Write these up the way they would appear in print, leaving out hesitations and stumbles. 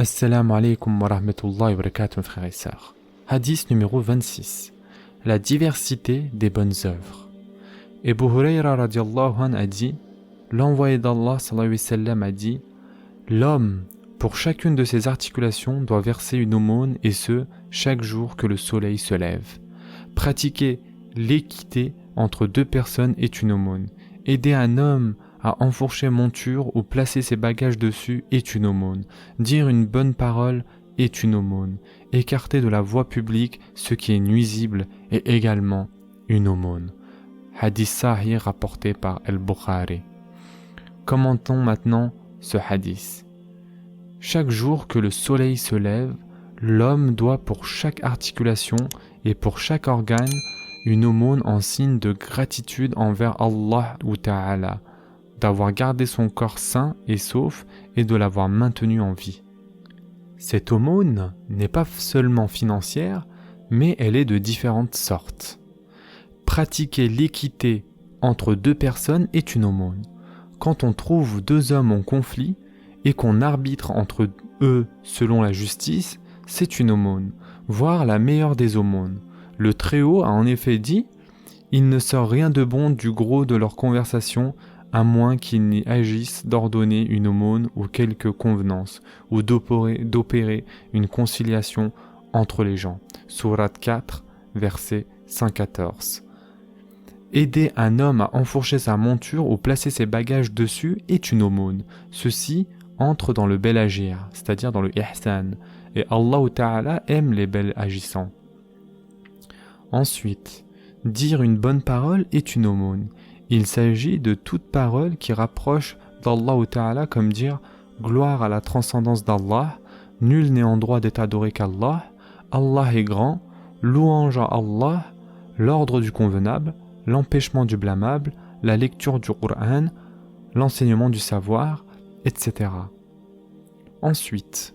Assalamu alaikum wa rahmatullahi wa barakatuh, frères et sœurs. Hadith numéro 26. La diversité des bonnes œuvres. Abu Hurayra radiallahu anhu a dit, l'envoyé d'Allah sallallahu alayhi wa sallam a dit, l'homme, pour chacune de ses articulations, doit verser une aumône, et ce, chaque jour que le soleil se lève. Pratiquer l'équité entre deux personnes est une aumône. Aider un homme à enfourcher monture ou placer ses bagages dessus est une aumône. Dire une bonne parole est une aumône. Écarter de la voie publique ce qui est nuisible est également une aumône. Hadith Sahih rapporté par Al-Bukhari. Commentons maintenant ce hadith. Chaque jour que le soleil se lève, l'homme doit pour chaque articulation et pour chaque organe une aumône en signe de gratitude envers Allah ou Ta'ala, d'avoir gardé son corps sain et sauf et de l'avoir maintenu en vie. Cette aumône n'est pas seulement financière, mais elle est de différentes sortes. Pratiquer l'équité entre deux personnes est une aumône. Quand on trouve deux hommes en conflit et qu'on arbitre entre eux selon la justice, c'est une aumône, voire la meilleure des aumônes. Le Très-Haut a en effet dit « Il ne sort rien de bon du gros de leur conversation, à moins qu'ils n'y agissent d'ordonner une aumône ou quelque convenance, ou d'opérer une conciliation entre les gens. » Sourate 4, verset 114. Aider un homme à enfourcher sa monture ou placer ses bagages dessus est une aumône. Ceci entre dans le bel agir, c'est-à-dire dans le ihsan, et Allah Ta'ala aime les bels agissants. Ensuite, dire une bonne parole est une aumône. Il s'agit de toute parole qui rapproche d'Allah Ta'ala, comme dire « Gloire à la transcendance d'Allah, nul n'est en droit d'être adoré qu'Allah, Allah est grand, louange à Allah, l'ordre du convenable, l'empêchement du blâmable, la lecture du Coran, l'enseignement du savoir, etc. » Ensuite,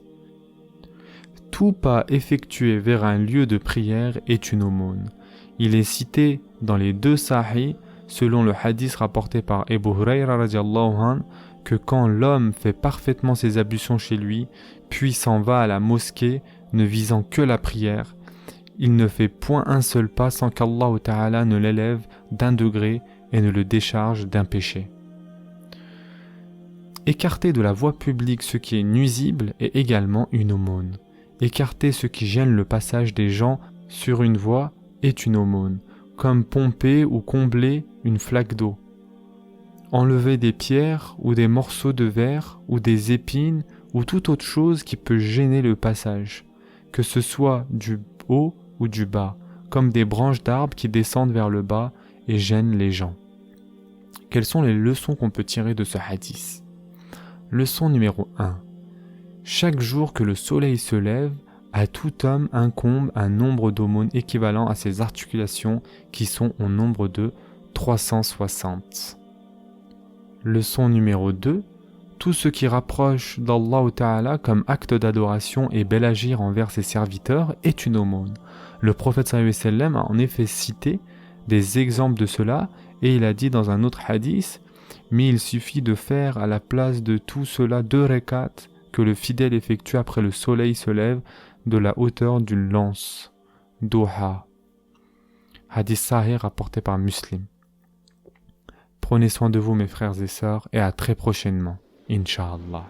tout pas effectué vers un lieu de prière est une aumône. Il est cité dans les deux Sahih, selon le hadith rapporté par Abu Hurayra radiallahu anhu, que quand l'homme fait parfaitement ses ablutions chez lui, puis s'en va à la mosquée, ne visant que la prière, il ne fait point un seul pas sans qu'Allah Ta'ala ne l'élève d'un degré et ne le décharge d'un péché. Écarter de la voie publique ce qui est nuisible est également une aumône. Écarter ce qui gêne le passage des gens sur une voie est une aumône, comme pomper ou combler une flaque d'eau. Enlever des pierres ou des morceaux de verre ou des épines ou toute autre chose qui peut gêner le passage, que ce soit du haut ou du bas, comme des branches d'arbres qui descendent vers le bas et gênent les gens. Quelles sont les leçons qu'on peut tirer de ce hadith ? Leçon numéro 1. Chaque jour que le soleil se lève, à tout homme incombe un nombre d'aumônes équivalent à ses articulations qui sont au nombre de 360. Leçon numéro 2. Tout ce qui rapproche d'Allah Ta'ala comme acte d'adoration et bel agir envers ses serviteurs est une aumône. Le prophète sallallahu alayhi wa sallam a en effet cité des exemples de cela et il a dit dans un autre hadith « Mais il suffit de faire à la place de tout cela 2 rakats que le fidèle effectue après le soleil se lève de la hauteur d'une lance. » Doha. Hadith Sahih rapporté par Muslim. Prenez soin de vous mes frères et sœurs et à très prochainement. Inch'Allah.